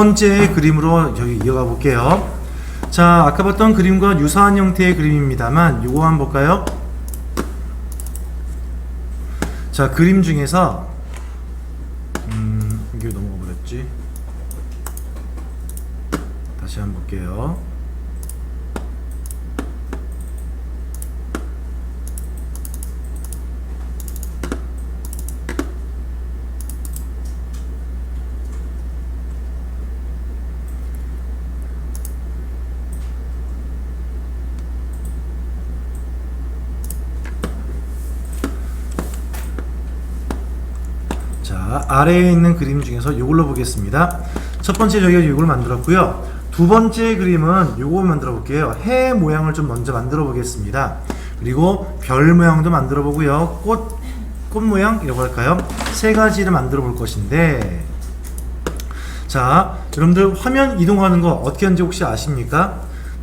번째 그림으로 여기 이어가 볼게요. 자, 아까 봤던 그림과 유사한 형태의 그림입니다만 요거 한번 볼까요? 자, 그림 중에서 이게 넘어가 버렸지. 다시 한번 볼게요. 자, 아래에 있는 그림 중에서 이걸로 보겠습니다. 첫 번째 저희가 이걸 만들었고요. 두 번째 그림은 요거 만들어 볼게요. 해 모양을 좀 먼저 만들어 보겠습니다. 그리고 별 모양도 만들어 보고요. 꽃 모양 이라고 할까요? 세 가지를 만들어 볼 것인데, 자, 여러분들 화면 이동하는 거 어떻게 하는지 혹시 아십니까?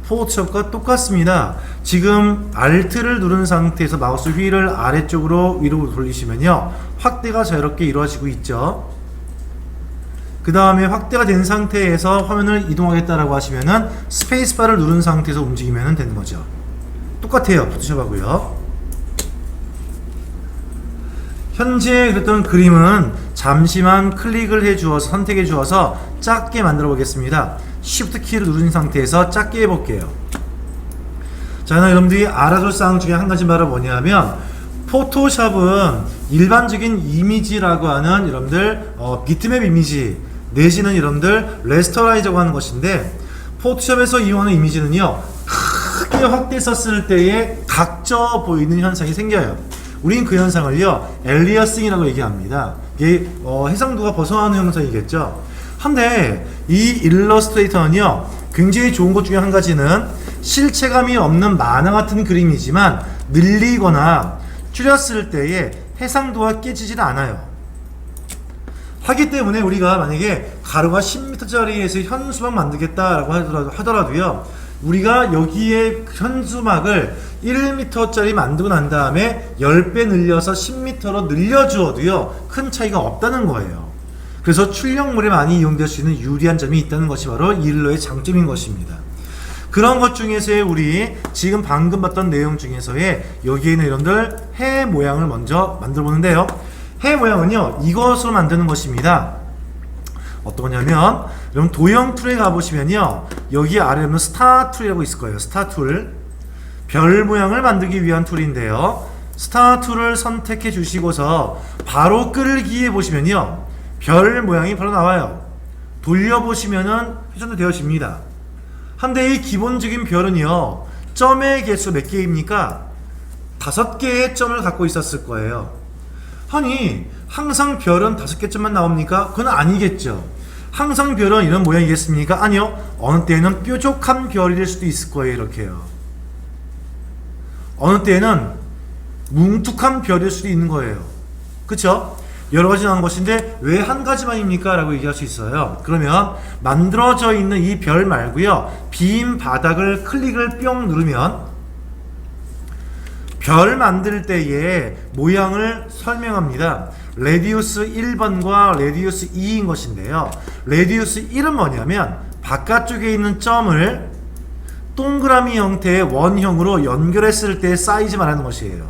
포토샵과 똑같습니다. 지금 Alt를 누른 상태에서 마우스 휠을 아래쪽으로 위로 돌리시면요, 확대가 자유롭게 이루어지고 있죠. 그 다음에 확대가 된 상태에서 화면을 이동하겠다라고 하시면은 스페이스바를 누른 상태에서 움직이면 되는 거죠. 똑같아요, 포토샵하고요. 현재 그랬던 그림은 잠시만 클릭을 해 주어서 선택해 주어서 작게 만들어 보겠습니다. Shift 키를 누른 상태에서 작게 해볼게요. 자, 여러분들이 알아둘 사항 중에 한 가지 말은 뭐냐면, 포토샵은 일반적인 이미지라고 하는 여러분들 비트맵 이미지 내지는 여러분들 레스터라이저라고 하는 것인데, 포토샵에서 이용하는 이미지는요, 크게 확대했었을 때에 각져 보이는 현상이 생겨요. 우린 그 현상을요, 엘리어싱이라고 얘기합니다. 이게 해상도가 벗어나는 현상이겠죠. 한데 이 일러스트레이터는요, 굉장히 좋은 것 중에 한 가지는 실체감이 없는 만화 같은 그림이지만 늘리거나 줄였을 때에 해상도가 깨지질 않아요. 하기 때문에 우리가 만약에 가로가 10m짜리에서 현수막 만들겠다라고 하더라도요, 우리가 여기에 현수막을 1m짜리 만들고 난 다음에 10배 늘려서 10m로 늘려주어도요, 큰 차이가 없다는 거예요. 그래서 출력물에 많이 이용될 수 있는 유리한 점이 있다는 것이 바로 일러의 장점인 것입니다. 그런 것 중에서의 우리 지금 방금 봤던 내용 중에서의 여기에 있는 여러분들 해 모양을 먼저 만들어 보는데요. 해 모양은요, 이것으로 만드는 것입니다. 어떤 거냐면, 여러분 도형 툴에 가보시면요, 여기 아래에 보면 스타 툴이라고 있을 거예요. 스타 툴, 별 모양을 만들기 위한 툴인데요, 스타 툴을 선택해 주시고서 바로 끌기에 보시면요, 별 모양이 바로 나와요. 돌려보시면은 회전도 되어집니다. 한데 이 기본적인 별은요, 점의 개수 몇 개입니까? 5개의 점을 갖고 있었을 거예요. 아니, 항상 별은 5개 점만 나옵니까? 그건 아니겠죠. 항상 별은 이런 모양이겠습니까? 아니요. 어느 때에는 뾰족한 별일 수도 있을 거예요. 이렇게요. 어느 때에는 뭉툭한 별일 수도 있는 거예요. 그쵸? 여러 가지 나온 것인데 왜 한 가지만입니까? 라고 얘기할 수 있어요. 그러면 만들어져 있는 이 별 말고요, 빈 바닥을 클릭을 뿅 누르면 별 만들 때의 모양을 설명합니다. 레디우스 1번과 레디우스 2인 것인데요, 레디우스 1은 뭐냐면 바깥쪽에 있는 점을 동그라미 형태의 원형으로 연결했을 때의 사이즈 말하는 것이에요.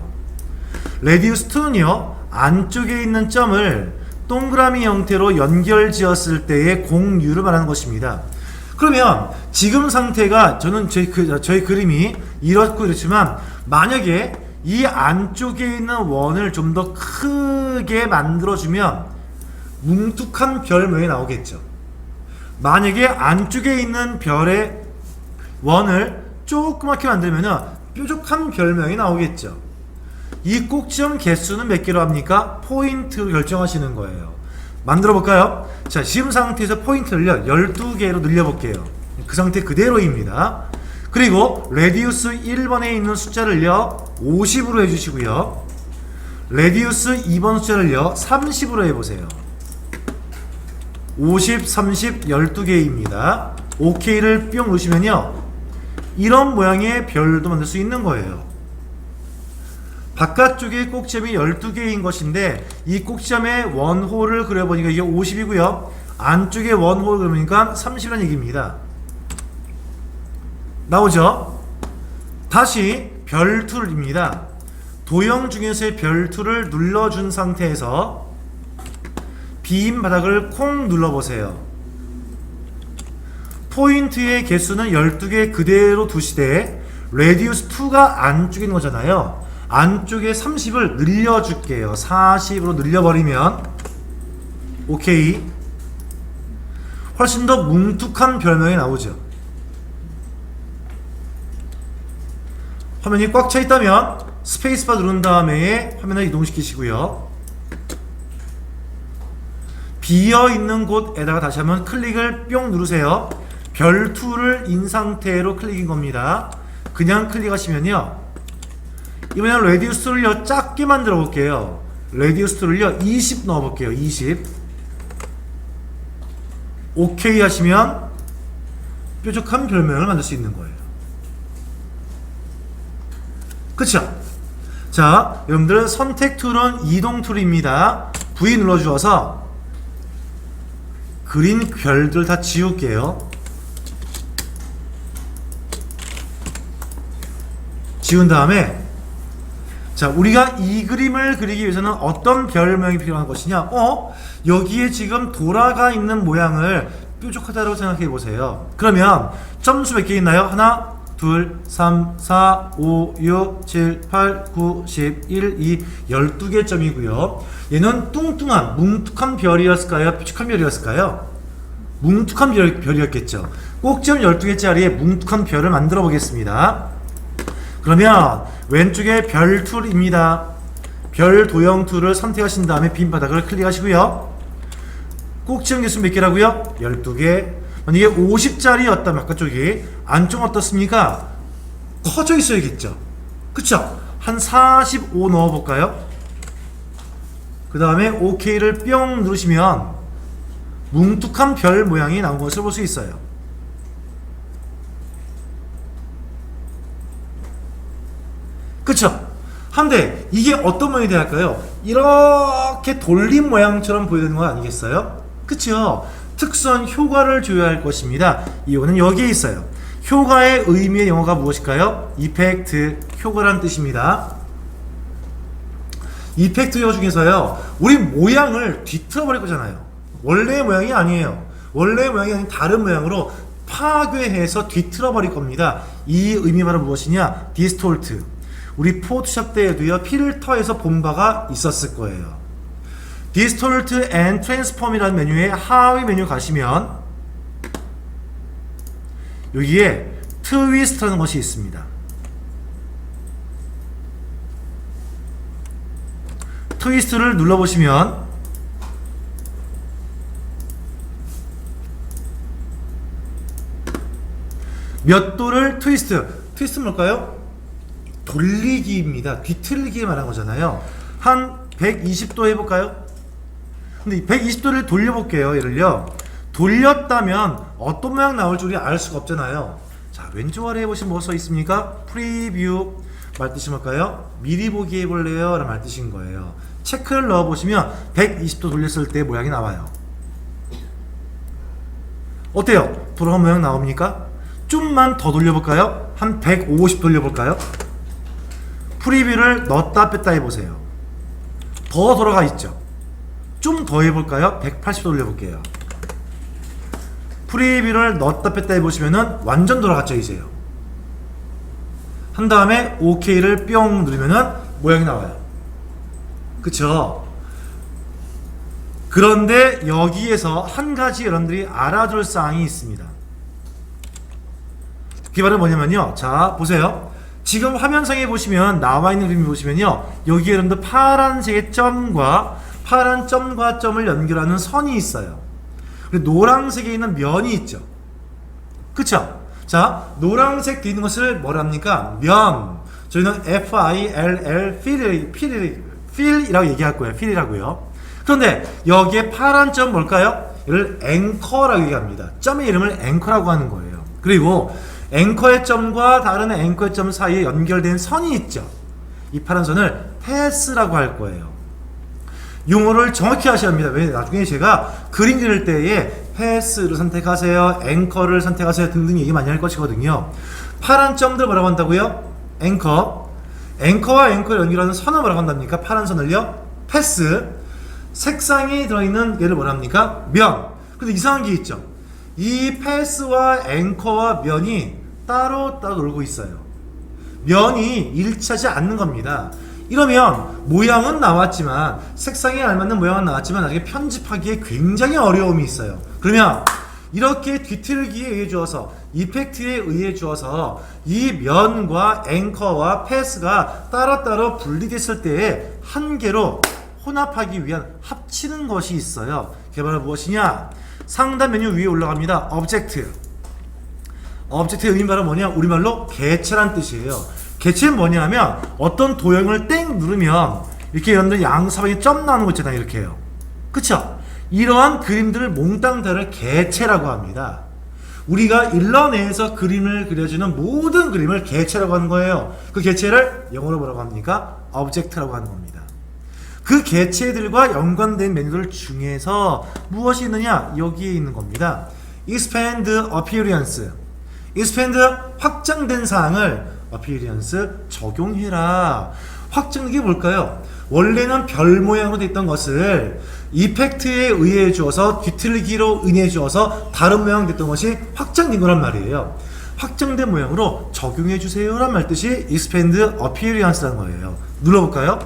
레디우스 2는요, 안쪽에 있는 점을 동그라미 형태로 연결 지었을 때의 공유를 말하는 것입니다. 그러면 지금 상태가 저는 저희 그림이 이렇고 이렇지만, 만약에 이 안쪽에 있는 원을 좀 더 크게 만들어주면 뭉툭한 별 모양이 나오겠죠. 만약에 안쪽에 있는 별의 원을 조그맣게 만들면 뾰족한 별 모양이 나오겠죠. 이 꼭지점 개수는 몇 개로 합니까? 포인트로 결정하시는 거예요. 만들어 볼까요? 자, 지금 상태에서 포인트를요, 12개로 늘려볼게요. 그 상태 그대로입니다. 그리고 레디우스 1번에 있는 숫자를요, 50으로 해주시고요, 레디우스 2번 숫자를요, 30으로 해보세요. 50, 30, 12개입니다. OK를 뿅 누르시면요, 이런 모양의 별도 만들 수 있는 거예요. 바깥쪽에 꼭지점이 12개인 것인데 이 꼭지점의 원호를 그려보니까 이게 50이고요. 안쪽에 원홀 그러니까 30이라는 얘기입니다. 나오죠? 다시 별툴입니다. 도형 중에서의 별툴을 눌러준 상태에서 빈 바닥을 콩 눌러보세요. 포인트의 개수는 12개 그대로 두시되 레디우스 2가 안쪽에 있는 거잖아요. 안쪽에 30을 늘려줄게요. 40으로 늘려버리면 오케이. 훨씬 더 뭉툭한 별명이 나오죠. 화면이 꽉 차 있다면 스페이스바 누른 다음에 화면을 이동시키시고요. 비어있는 곳에다가 다시 한번 클릭을 뿅 누르세요. 별 2를 인 상태로 클릭인 겁니다. 그냥 클릭하시면요, 이번에는 레디우스를요 작게 만들어 볼게요. 레디우스를요 20 넣어 볼게요. 20. 오케이 하시면 뾰족한 별명을 만들 수 있는 거예요. 그쵸? 자, 여러분들 선택 툴은 이동 툴입니다. V 눌러 주어서 그린 별들 다 지울게요. 지운 다음에, 자, 우리가 이 그림을 그리기 위해서는 어떤 별명이 필요한 것이냐? 여기에 지금 돌아가 있는 모양을 뾰족하다고 생각해 보세요. 그러면 점수 몇 개 있나요? 하나, 둘, 3, 4, 5, 6, 7, 8, 9, 10, 1, 2, 12개 점이고요. 얘는 뚱뚱한, 뭉툭한 별이었을까요? 뾰족한 별이었을까요? 뭉툭한 별이었겠죠. 꼭지점 12개짜리의 뭉툭한 별을 만들어 보겠습니다. 그러면 왼쪽에 별 툴입니다. 별 도형 툴을 선택하신 다음에 빈 바닥을 클릭하시고요. 꼭지점 개수 몇 개라고요? 12개. 만약에 50짜리였다면 아까 쪽이 안쪽 어떻습니까? 커져 있어야겠죠. 그쵸? 한 45 넣어볼까요? 그 다음에 OK를 뿅 누르시면 뭉툭한 별 모양이 나온 것을 볼 수 있어요. 그쵸? 한데 이게 어떤 모양이 돼야 할까요? 이렇게 돌린 모양처럼 보이는 거 아니겠어요? 그쵸? 특수한 효과를 줘야 할 것입니다. 이거는 여기에 있어요. 효과의 의미의 영어가 무엇일까요? 이펙트, 효과란 뜻입니다. 이펙트 효과 중에서요, 우리 모양을 뒤틀어 버릴 거잖아요. 원래의 모양이 아니에요. 원래의 모양이 아닌 다른 모양으로 파괴해서 뒤틀어 버릴 겁니다. 이 의미 바로 무엇이냐? 디스톨트. 우리 포토샵 때에도요, 필터에서 본 바가 있었을 거예요. 디스톨트 앤 트랜스폼이라는 메뉴에 하위 메뉴 가시면 여기에 트위스트라는 것이 있습니다. 트위스트를 눌러보시면 몇 도를 트위스트는 뭘까요? 돌리기입니다. 뒤틀리기 말한 거잖아요. 한 120도 해볼까요? 근데 120도를 돌려볼게요. 얘를요, 돌렸다면 어떤 모양 나올지 우리 알 수가 없잖아요. 자, 왼쪽 아래에 보시면 뭐 써 있습니까? 프리뷰. 말뜻이 뭘까요? 미리 보기 해볼래요? 라는 말뜻인 거예요. 체크를 넣어보시면 120도 돌렸을 때 모양이 나와요. 어때요? 돌아간 모양 나옵니까? 좀만 더 돌려볼까요? 한 150 돌려볼까요? 프리뷰를 넣었다 뺐다 해보세요. 더 돌아가 있죠? 좀 더 해볼까요? 180도 돌려볼게요. 프리뷰를 넣었다 뺐다 해보시면은 완전 돌아갔죠, 이제요. 한 다음에 OK를 뿅 누르면은 모양이 나와요. 그쵸? 그런데 여기에서 한 가지 여러분들이 알아둘 사항이 있습니다. 그게 바로 뭐냐면요, 자, 보세요. 지금 화면상에 보시면 나와 있는 그림을 보시면요, 여기에 여러분들 파란색의 점과 파란 점과 점을 연결하는 선이 있어요. 그리고 노란색에 있는 면이 있죠. 그쵸? 자, 노란색 뒤에 있는 것을 뭐라 합니까? 면. 저희는 FILL, 필이라고 얘기할 거예요. 필이라고요. 그런데 여기에 파란 점 뭘까요? 이를 앵커라고 얘기합니다. 점의 이름을 앵커라고 하는 거예요. 그리고 앵커의 점과 다른 앵커의 점 사이에 연결된 선이 있죠. 이 파란 선을 패스라고 할 거예요. 용어를 정확히 하셔야 합니다. 왜? 나중에 제가 그림 그릴 때에 패스를 선택하세요, 앵커를 선택하세요 등등 얘기 많이 할 것이거든요. 파란 점들 뭐라고 한다고요? 앵커. 앵커와 앵커를 연결하는 선을 뭐라고 한답니까? 파란 선을요? 패스. 색상이 들어있는 얘를 뭐라 합니까? 면. 근데 이상한 게 있죠. 이 패스와 앵커와 면이 따로 놀고 있어요. 면이 일치하지 않는 겁니다. 이러면 모양은 나왔지만, 색상에 알맞는 모양은 나왔지만 나중에 편집하기에 굉장히 어려움이 있어요. 그러면 이렇게 뒤틀기에 의해 주어서, 이펙트에 의해 주어서 이 면과 앵커와 패스가 따로따로 분리됐을 때에 한 개로 혼합하기 위한 합치는 것이 있어요. 그게 바로 무엇이냐? 상단 메뉴 위에 올라갑니다. 오브젝트. 오브젝트의 의미는 바로 뭐냐? 우리말로 개체란 뜻이에요. 개체는 뭐냐 하면 어떤 도형을 땡 누르면 이렇게 여러분들 양사방에 점 나오는 거 있잖아요. 이렇게 해요. 그쵸? 이러한 그림들을 몽땅 다를 개체라고 합니다. 우리가 일러 내에서 그림을 그려주는 모든 그림을 개체라고 하는 거예요. 그 개체를 영어로 뭐라고 합니까? 오브젝트라고 하는 겁니다. 그 개체들과 연관된 메뉴들 중에서 무엇이 있느냐? 여기에 있는 겁니다. Expand Appearance. Expand, 확장된 사항을 Appearance, 적용해라. 확장된 게 뭘까요? 원래는 별 모양으로 됐던 것을 이펙트에 의해 주어서, 뒤틀기로 인해 주어서 다른 모양 됐던 것이 확장된 거란 말이에요. 확장된 모양으로 적용해 주세요 란 말 뜻이 Expand Appearance라는 거예요. 눌러볼까요?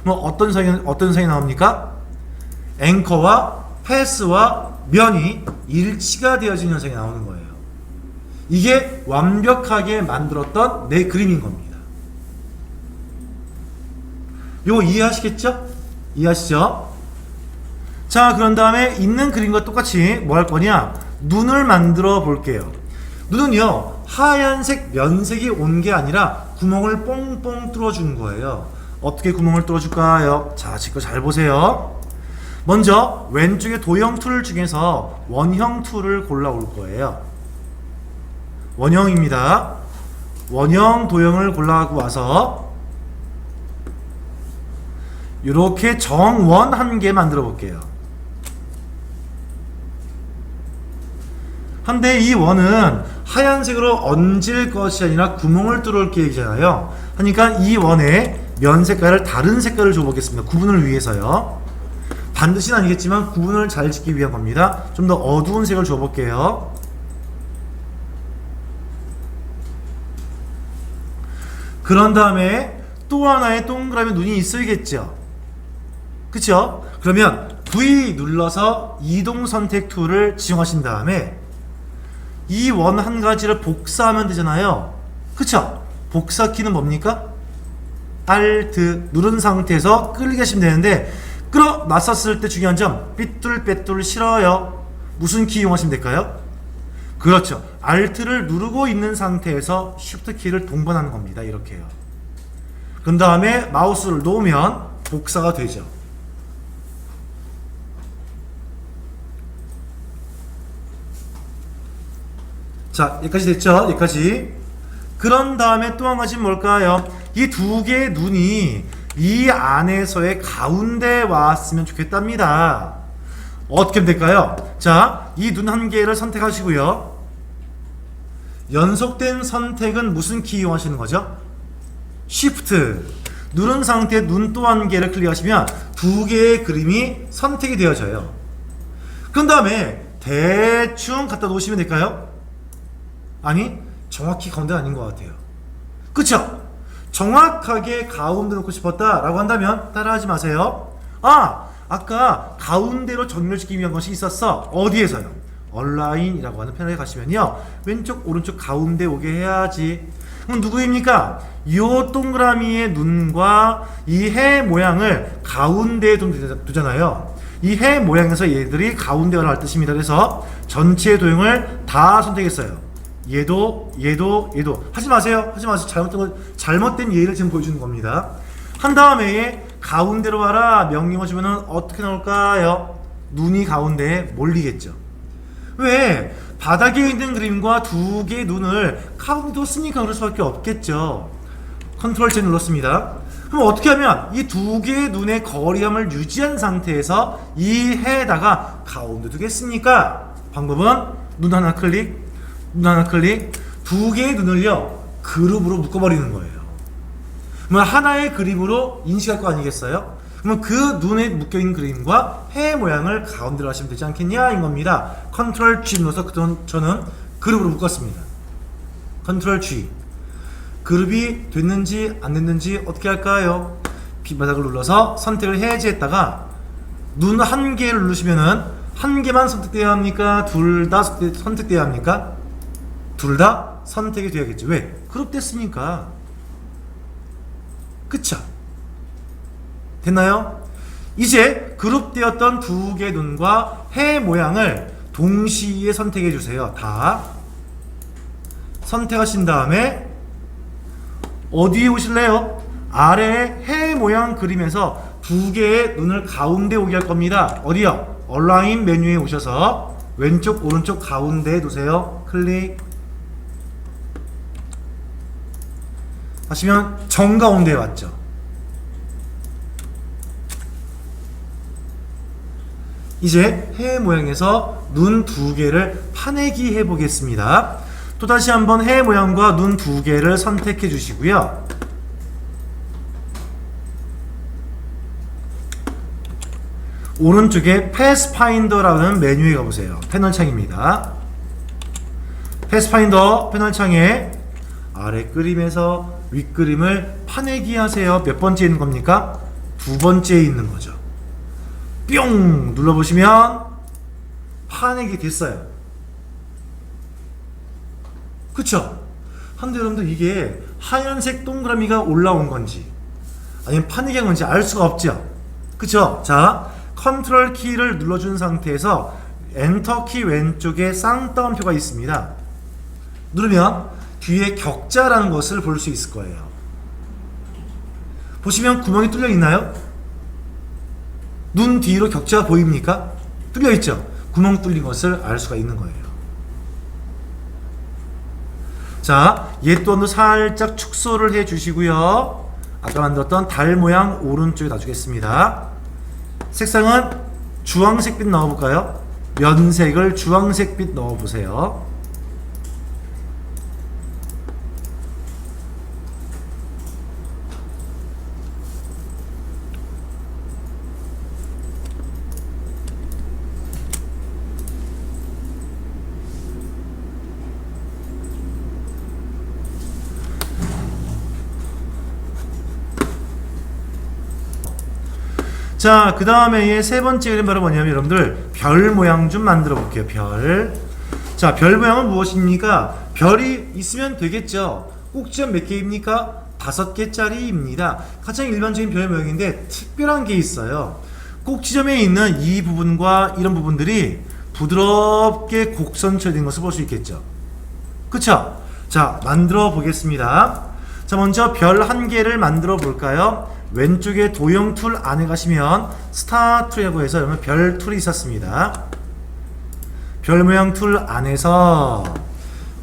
뭐 어떤 상이 나옵니까? 앵커와 패스와 면이 일치가 되어진 현상이 나오는 거예요. 이게 완벽하게 만들었던 내 그림인 겁니다. 요거 이해하시겠죠? 이해하시죠? 자, 그런 다음에 있는 그림과 똑같이 뭐 할 거냐? 눈을 만들어 볼게요. 눈은요, 하얀색 면색이 온 게 아니라 구멍을 뽕뽕 뚫어준 거예요. 어떻게 구멍을 뚫어줄까요? 자, 지금 잘 보세요. 먼저 왼쪽에 도형 툴 중에서 원형 툴을 골라올 거예요. 원형입니다. 원형 도형을 골라고 와서 이렇게 정원 한 개 만들어 볼게요. 한데 이 원은 하얀색으로 얹을 것이 아니라 구멍을 뚫을 계획이잖아요. 하니까 이 원에 면 색깔을 다른 색깔을 줘보겠습니다. 구분을 위해서요. 반드시는 아니겠지만 구분을 잘 짓기 위한 겁니다. 좀 더 어두운 색을 줘볼게요. 그런 다음에 또 하나의 동그라미 눈이 있어야겠죠. 그쵸? 그러면 V 눌러서 이동 선택 툴을 지정하신 다음에 이 원 한 가지를 복사하면 되잖아요. 그쵸? 복사 키는 뭡니까? Alt 누른 상태에서 끌게 하시면 되는데, 끌어놨었을 때 중요한 점, 삐뚤빼뚤 싫어요. 무슨 키 이용하시면 될까요? 그렇죠. Alt를 누르고 있는 상태에서 Shift 키를 동반하는 겁니다. 이렇게요. 그 다음에 마우스를 놓으면 복사가 되죠. 자, 여기까지 됐죠? 여기까지. 그런 다음에 또 한 가지 뭘까요? 이 두 개의 눈이 이 안에서의 가운데 왔으면 좋겠답니다. 어떻게 하면 될까요? 자, 이 눈 한 개를 선택하시고요. 연속된 선택은 무슨 키 이용하시는 거죠? Shift 누른 상태에 눈 또 한 개를 클릭하시면 두 개의 그림이 선택이 되어져요. 그 다음에 대충 갖다 놓으시면 될까요? 아니, 정확히 가운데가 아닌 것 같아요. 그쵸? 정확하게 가운데 놓고 싶었다 라고 한다면 따라하지 마세요. 아까 가운데로 정렬시키기 위한 것이 있었어. 어디에서요? 얼라인이라고 하는 패널에 가시면요, 왼쪽 오른쪽 가운데 오게 해야지. 그럼 누구입니까? 이 동그라미의 눈과 이 해 모양을 가운데에 두잖아요. 이 해 모양에서 얘들이 가운데가 나올 뜻입니다. 그래서 전체 도형을 다 선택했어요. 얘도 하지 마세요. 잘못된 예를 지금 보여주는 겁니다. 한 다음에 가운데로 와라 명령 하시면은 어떻게 나올까요? 눈이 가운데에 몰리겠죠. 왜? 바닥에 있는 그림과 두 개의 눈을 가운데 뒀으니까 그럴 수밖에 없겠죠. 컨트롤 Z 눌렀습니다. 그럼 어떻게 하면 이 두 개의 눈의 거리감을 유지한 상태에서 이 해에다가 가운데 두겠습니까? 방법은 눈 하나 클릭, 눈 하나 클릭, 두 개의 눈을요 그룹으로 묶어버리는 거예요. 그러면 하나의 그림으로 인식할 거 아니겠어요? 그러면 그 눈에 묶여있는 그림과 해 모양을 가운데로 하시면 되지 않겠냐 인 겁니다. 컨트롤 G 눌러서 저는 그룹으로 묶었습니다. 컨트롤 G. 그룹이 됐는지 안 됐는지 어떻게 할까요? 빈바닥을 눌러서 선택을 해제했다가 눈 한 개를 누르시면은 한 개만 선택돼야 합니까? 둘 다 선택돼야 합니까? 둘 다 선택이 돼야겠죠. 왜? 그룹 됐으니까. 그쵸? 됐나요? 이제 그룹되었던 두 개의 눈과 해 모양을 동시에 선택해 주세요. 다 선택하신 다음에 어디에 오실래요? 아래에 해 모양 그림에서 두 개의 눈을 가운데 오게 할 겁니다. 어디요? 얼라인 메뉴에 오셔서 왼쪽 오른쪽 가운데에 두세요. 클릭 하시면 정가운데에 왔죠. 이제 해 모양에서 눈 두 개를 파내기 해 보겠습니다. 또다시 한번 해 모양과 눈 두 개를 선택해 주시고요. 오른쪽에 패스파인더라는 메뉴에 가보세요. 패널창입니다. 패스파인더 패널창에 아래 그림에서 윗 그림을 파내기 하세요. 몇 번째에 있는 겁니까? 두 번째에 있는 거죠. 뿅 눌러보시면 파내기 됐어요. 그쵸? 한데 여러분들 이게 하얀색 동그라미가 올라온 건지 아니면 파내기 한 건지 알 수가 없죠. 그쵸? 자, 컨트롤 키를 눌러준 상태에서 엔터 키 왼쪽에 쌍따옴표가 있습니다. 누르면 뒤에 격자라는 것을 볼 수 있을 거예요. 보시면 구멍이 뚫려 있나요? 눈 뒤로 격자가 보입니까? 뚫려 있죠? 구멍 뚫린 것을 알 수가 있는 거예요. 자, 얘 또한 살짝 축소를 해 주시고요. 아까 만들었던 달 모양 오른쪽에 놔주겠습니다. 색상은 주황색빛 넣어볼까요? 면색을 주황색빛 넣어보세요. 자, 그 다음에 세 번째 그림 바로 뭐냐면 여러분들 별 모양 좀 만들어 볼게요. 별. 자, 별 모양은 무엇입니까? 별이 있으면 되겠죠. 꼭지점 몇 개입니까? 5개짜리입니다. 가장 일반적인 별 모양인데 특별한 게 있어요. 꼭지점에 있는 이 부분과 이런 부분들이 부드럽게 곡선처럼 된 것을 볼 수 있겠죠. 그쵸? 자, 만들어 보겠습니다. 자, 먼저 별 한 개를 만들어 볼까요? 왼쪽에 도형 툴 안에 가시면 스타트라고 해서 여러분 별 툴이 있었습니다. 별 모양 툴 안에서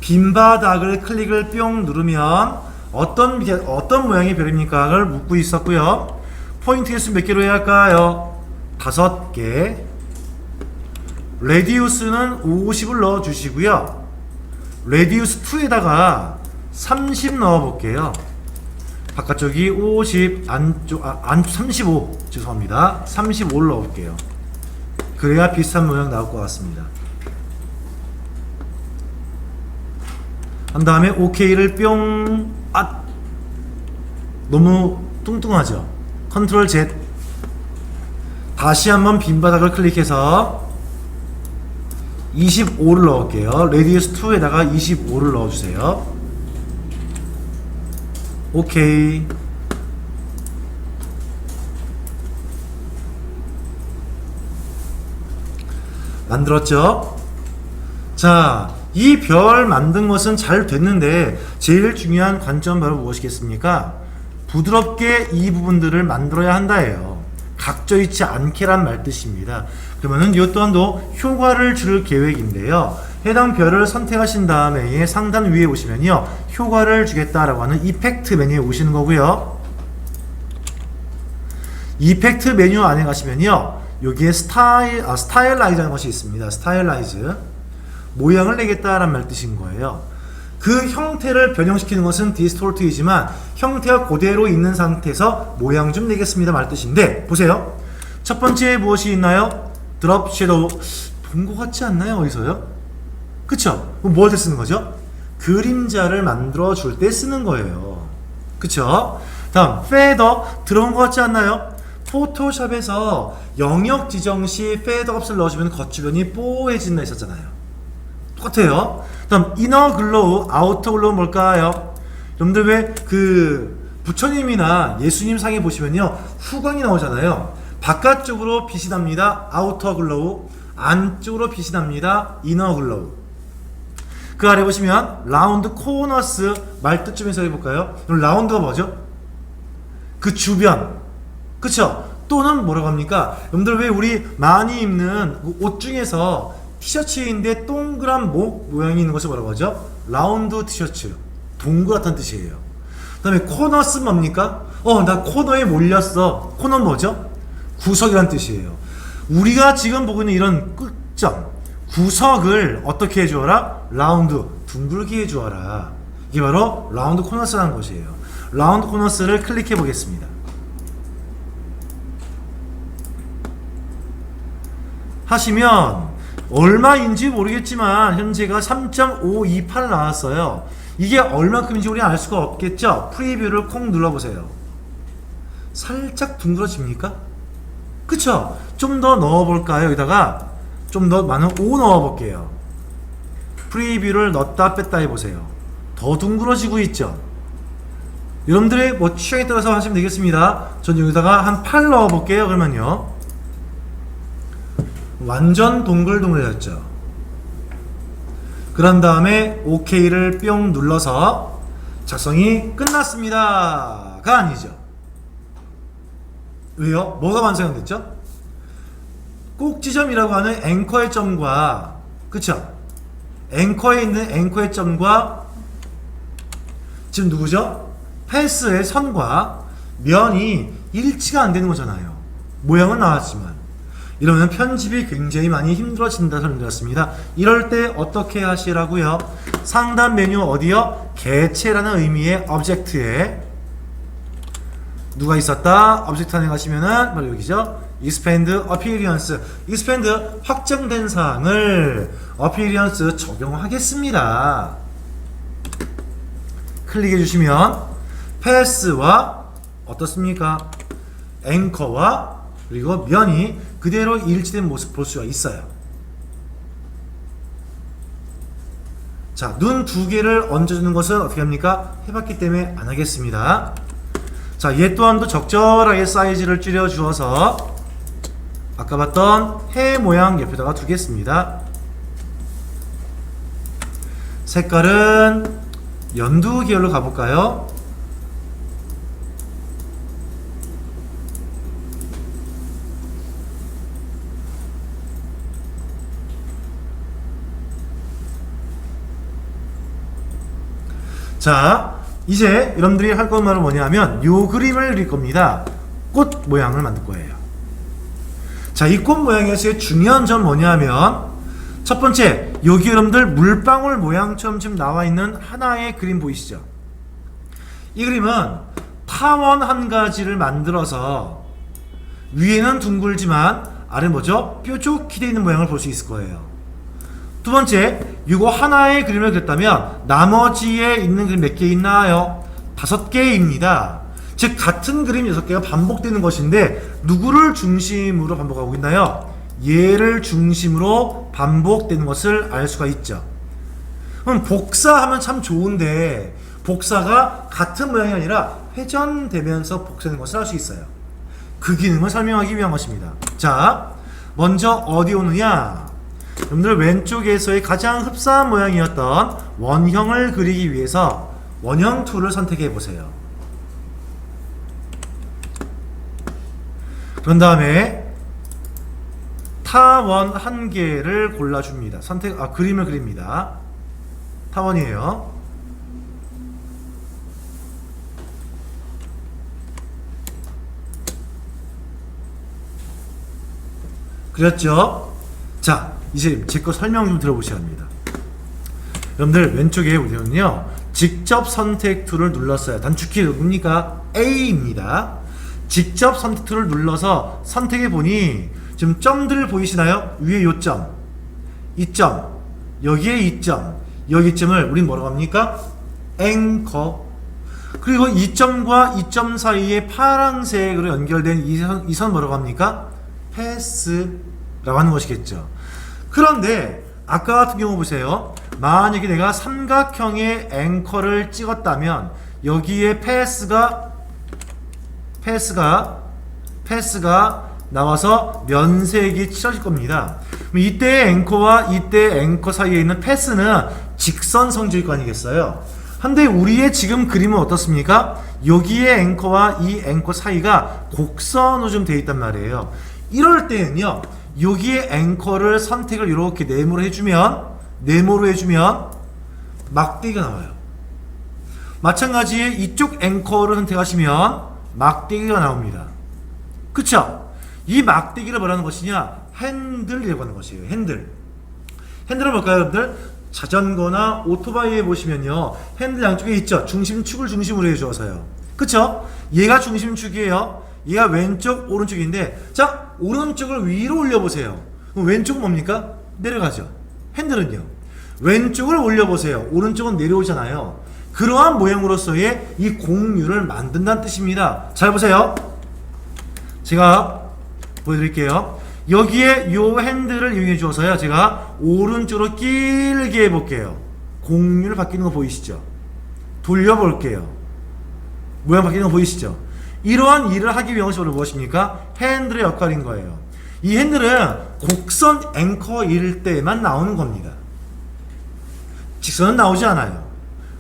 빈 바닥을 클릭을 뿅 누르면 어떤 모양의 별입니까? 를 묻고 있었고요. 포인트 개수 몇 개로 해야 할까요? 5개. 레디우스는 50을 넣어 주시고요. 레디우스 2에다가 30 넣어 볼게요. 바깥쪽이 50, 안쪽 35 죄송합니다. 35를 넣을게요. 그래야 비슷한 모양 나올 것 같습니다. 한 다음에 OK를 뿅. 너무 뚱뚱하죠? 컨트롤 Z. 다시 한번 빈 바닥을 클릭해서 25를 넣을게요. 레디우스 2에다가 25를 넣어주세요. 오케이. 만들었죠? 자, 이 별 만든 것은 잘 됐는데 제일 중요한 관점 바로 무엇이겠습니까? 부드럽게 이 부분들을 만들어야 한다예요. 각져 있지 않게란 말 뜻입니다. 그러면은 이 또한도 효과를 줄 계획인데요. 해당 별을 선택하신 다음에 상단 위에 오시면요 효과를 주겠다라고 하는 이펙트 메뉴에 오시는 거고요. 이펙트 메뉴 안에 가시면요, 여기에 스타일라이즈라는 것이 있습니다. 스타일라이즈, 모양을 내겠다라는 말 뜻인 거예요. 그 형태를 변형시키는 것은 디스톨트이지만 형태가 그대로 있는 상태에서 모양 좀 내겠습니다 말 뜻인데, 보세요. 첫 번째 무엇이 있나요? 드롭 섀도우. 본 것 같지 않나요? 어디서요? 그쵸? 그럼 뭘 때 쓰는 거죠? 그림자를 만들어 줄 때 쓰는 거예요. 그쵸? 다음 페더. 들어온 것 같지 않나요? 포토샵에서 영역 지정 시 페더 값을 넣어주면 겉주변이 뽀해진다 했었잖아요. 똑같아요. 다음 이너 글로우, 아우터 글로우 뭘까요? 여러분들 왜 그 부처님이나 예수님 상에 보시면요, 후광이 나오잖아요. 바깥쪽으로 빛이 납니다. 아우터 글로우. 안쪽으로 빛이 납니다. 이너 글로우. 그 아래 보시면 라운드 코너스, 말뜻 좀 해석해 볼까요? 라운드가 뭐죠? 그 주변. 그쵸? 또는 뭐라고 합니까? 여러분들 왜 우리 많이 입는 옷 중에서 티셔츠인데 동그란 목 모양이 있는 것을 뭐라고 하죠? 라운드 티셔츠. 동그랗다는 뜻이에요. 그 다음에 코너스 뭡니까? 나 코너에 몰렸어. 코너는 뭐죠? 구석이란 뜻이에요. 우리가 지금 보고 있는 이런 끝점, 구석을 어떻게 해주어라? 라운드, 둥글게 해주어라. 이게 바로 라운드 코너스라는 것이에요. 라운드 코너스를 클릭해 보겠습니다. 하시면 얼마인지 모르겠지만 현재가 3.528 나왔어요. 이게 얼마큼인지 우리는 알 수가 없겠죠? 프리뷰를 콩 눌러보세요. 살짝 둥그러집니까? 그쵸? 좀 더 넣어볼까요? 여기다가 좀 더 많은 5 넣어볼게요. 프리뷰를 넣었다 뺐다 해보세요. 더 둥그러지고 있죠? 여러분들의 뭐 취향에 따라서 하시면 되겠습니다. 전 여기다가 한 8 넣어볼게요. 그러면요, 완전 동글동글해졌죠. 그런 다음에 OK를 뿅 눌러서 작성이 끝났습니다 가 아니죠. 왜요? 뭐가 완성됐죠? 꼭지점이라고 하는 앵커의 점과, 그쵸? 앵커에 있는 앵커의 점과 지금 누구죠? 패스의 선과 면이 일치가 안 되는 거잖아요. 모양은 나왔지만. 이러면 편집이 굉장히 많이 힘들어진다 설명드렸습니다. 이럴 때 어떻게 하시라고요? 상단 메뉴 어디요? 개체라는 의미의 object에 누가 있었다? object 안에 가시면은 바로 여기죠. expand appearance. expand 확정된 사항을 appearance 적용하겠습니다. 클릭해 주시면 패스와 어떻습니까? 앵커와 그리고 면이 그대로 일치된 모습 볼 수가 있어요. 자, 눈 두 개를 얹어주는 것은 어떻게 합니까? 해봤기 때문에 안 하겠습니다. 자, 얘 또한도 적절하게 사이즈를 줄여 주어서 아까 봤던 해 모양 옆에다가 두겠습니다. 색깔은 연두 계열로 가볼까요? 자, 이제 여러분들이 할 것은 뭐냐면 요 그림을 그릴 겁니다. 꽃 모양을 만들 거예요. 자, 이 꽃 모양에서의 중요한 점 뭐냐면 첫 번째, 여기 여러분들 물방울 모양처럼 지금 나와 있는 하나의 그림 보이시죠? 이 그림은 타원 한 가지를 만들어서 위에는 둥글지만 아래 뭐죠? 뾰족히 되어 있는 모양을 볼 수 있을 거예요. 두 번째, 이거 하나의 그림을 그렸다면 나머지에 있는 그림 몇 개 있나요? 5개입니다. 즉 같은 그림 6개가 반복되는 것인데 누구를 중심으로 반복하고 있나요? 얘를 중심으로 반복되는 것을 알 수가 있죠. 그럼 복사하면 참 좋은데 복사가 같은 모양이 아니라 회전되면서 복사되는 것을 알 수 있어요. 그 기능을 설명하기 위한 것입니다. 자, 먼저 어디 오느냐? 여러분들 왼쪽에서의 가장 흡사한 모양이었던 원형을 그리기 위해서 원형 툴을 선택해 보세요. 그런 다음에 타원 한 개를 골라줍니다. 그림을 그립니다. 타원이에요. 그랬죠? 자, 이제 제 거 설명 좀 들어보셔야 합니다. 여러분들 왼쪽에 보시면요, 직접 선택 툴을 눌렀어요. 단축키 누굽니까? A입니다. 직접 선택 툴을 눌러서 선택해 보니 지금 점들 보이시나요? 위에 요점, 이점, 여기에 이점, 여기 점을 우린 뭐라고 합니까? 앵커. 그리고 이 점과 이 점 사이에 파란색으로 연결된 이 선 뭐라고 합니까? 패스라고 하는 것이겠죠. 그런데 아까 같은 경우 보세요. 만약에 내가 삼각형의 앵커를 찍었다면 여기에 패스가 나와서 면색이 칠해질 겁니다. 이때의 앵커와 이때의 앵커 사이에 있는 패스는 직선 성질일 거 아니겠어요? 근데 우리의 지금 그림은 어떻습니까? 여기에 앵커와 이 앵커 사이가 곡선으로 좀 되어 있단 말이에요. 이럴 때는요, 여기에 앵커를 선택을 이렇게 네모로 해주면 막대기가 나와요. 마찬가지에 이쪽 앵커를 선택하시면 막대기가 나옵니다. 그쵸? 이 막대기를 뭐라는 것이냐? 핸들이라고 하는 것이에요. 핸들은 뭘까요, 여러분들? 자전거나 오토바이에 보시면요, 핸들 양쪽에 있죠? 중심축을 중심으로 해주어서요. 그쵸? 얘가 중심축이에요. 얘가 왼쪽, 오른쪽인데, 자, 오른쪽을 위로 올려보세요. 그럼 왼쪽은 뭡니까? 내려가죠. 핸들은요. 왼쪽을 올려보세요. 오른쪽은 내려오잖아요. 그러한 모양으로서의 이 공유를 만든다는 뜻입니다. 잘 보세요. 제가 보여드릴게요. 여기에 요 핸들을 이용해 주어서요, 제가 오른쪽으로 길게 해볼게요. 공유를 바뀌는 거 보이시죠? 돌려볼게요. 모양 바뀌는 거 보이시죠? 이러한 일을 하기 위한 것이 무엇입니까? 핸들의 역할인 거예요. 이 핸들은 곡선 앵커일 때만 나오는 겁니다. 직선은 나오지 않아요.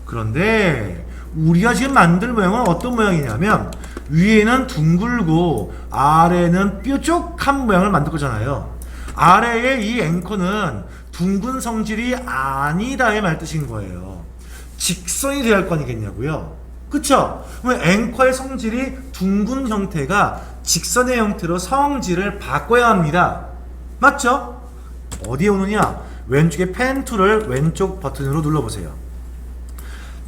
그런데 우리가 지금 만들 모양은 어떤 모양이냐면, 위에는 둥글고 아래는 뾰족한 모양을 만들 거잖아요. 아래의 이 앵커는 둥근 성질이 아니다의 말 뜻인 거예요. 직선이 되어야 할 거 아니겠냐고요. 그쵸? 그럼 앵커의 성질이 둥근 형태가 직선의 형태로 성질을 바꿔야 합니다. 맞죠? 어디에 오느냐? 왼쪽에 펜 툴을 왼쪽 버튼으로 눌러보세요.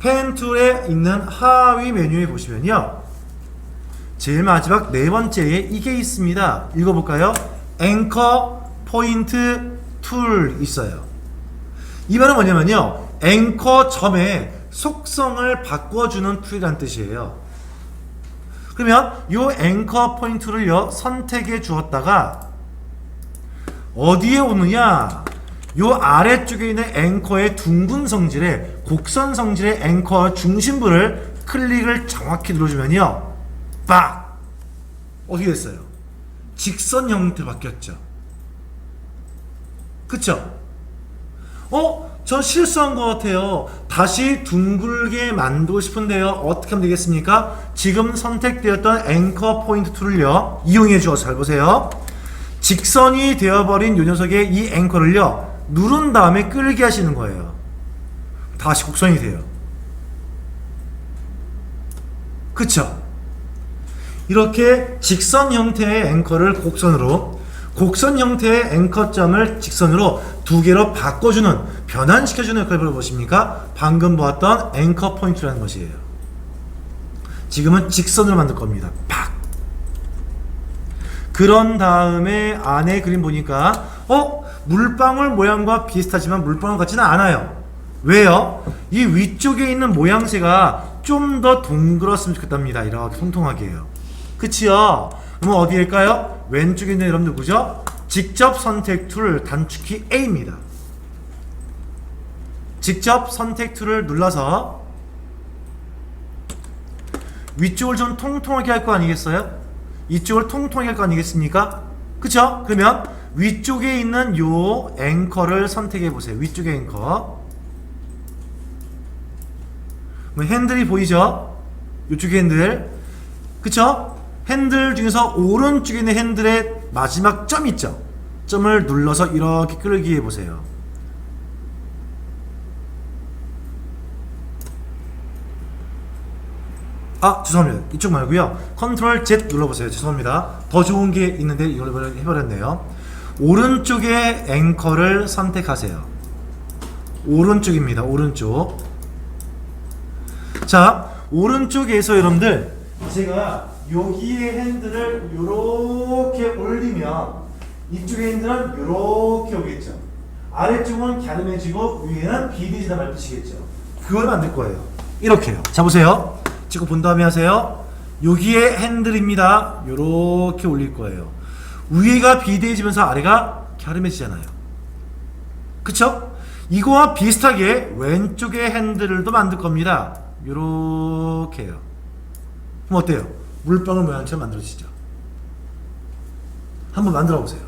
펜 툴에 있는 하위 메뉴에 보시면요, 제일 마지막 네 번째에 이게 있습니다. 읽어볼까요? 앵커 포인트 툴 있어요. 이 말은 뭐냐면요, 앵커 점의 속성을 바꿔주는 툴이란 뜻이에요. 그러면 이 앵커 포인트를요, 선택해 주었다가 어디에 오느냐? 요 아래쪽에 있는 앵커의 둥근 성질의 곡선 성질의 앵커 중심부를 클릭을 정확히 눌러주면요, 빡! 어떻게 됐어요? 직선 형태로 바뀌었죠. 그쵸? 저 실수한 것 같아요. 다시 둥글게 만들고 싶은데요. 어떻게 하면 되겠습니까? 지금 선택되었던 앵커 포인트 툴을요, 이용해 주어서 잘 보세요. 직선이 되어버린 이 녀석의 이 앵커를요, 누른 다음에 끌게 하시는 거예요. 다시 곡선이 돼요. 그쵸? 이렇게 직선 형태의 앵커를 곡선으로, 곡선 형태의 앵커점을 직선으로 두 개로 바꿔주는, 변환시켜주는 역할을 보십니까? 방금 보았던 앵커 포인트라는 것이에요. 지금은 직선으로 만들 겁니다. 팍! 그런 다음에 안에 그림 보니까 물방울 모양과 비슷하지만 물방울 같지는 않아요. 왜요? 이 위쪽에 있는 모양새가 좀 더 동그랬으면 좋겠답니다. 이렇게 통통하게 해요. 그치요? 그럼 어디일까요? 왼쪽에 있는 여러분 누구죠? 직접 선택 툴 단축키 A입니다. 직접 선택 툴을 눌러서 위쪽을 좀 통통하게 할 거 아니겠어요? 이쪽을 통통하게 할 거 아니겠습니까? 그쵸? 그러면 위쪽에 있는 요 앵커를 선택해 보세요. 위쪽에 앵커. 핸들이 보이죠? 이쪽에 핸들. 그쵸? 핸들 중에서 오른쪽에 있는 핸들의 마지막 점 있죠? 점을 눌러서 이렇게 끌기 해보세요. 죄송합니다. 이쪽 말고요. 컨트롤 Z 눌러보세요. 죄송합니다. 더 좋은 게 있는데 이걸 해버렸네요. 오른쪽의 앵커를 선택하세요. 오른쪽입니다. 오른쪽. 자, 오른쪽에서 여러분들 제가 여기에 핸들을 이렇게 올리면 이쪽의 핸들은 이렇게 오겠죠. 아래쪽은 갸름해지고 위에는 비대지다 말 뜻이겠죠. 그걸 만들 거예요. 이렇게요. 자, 보세요. 찍고 본 다음에 하세요. 여기에 핸들입니다. 이렇게 올릴 거예요. 위에가 비대해지면서 아래가 갸름해지잖아요. 그쵸? 이거와 비슷하게 왼쪽에 핸들도 만들 겁니다. 요렇게요. 그럼 어때요? 물방울 모양처럼 만들어지죠? 한번 만들어 보세요.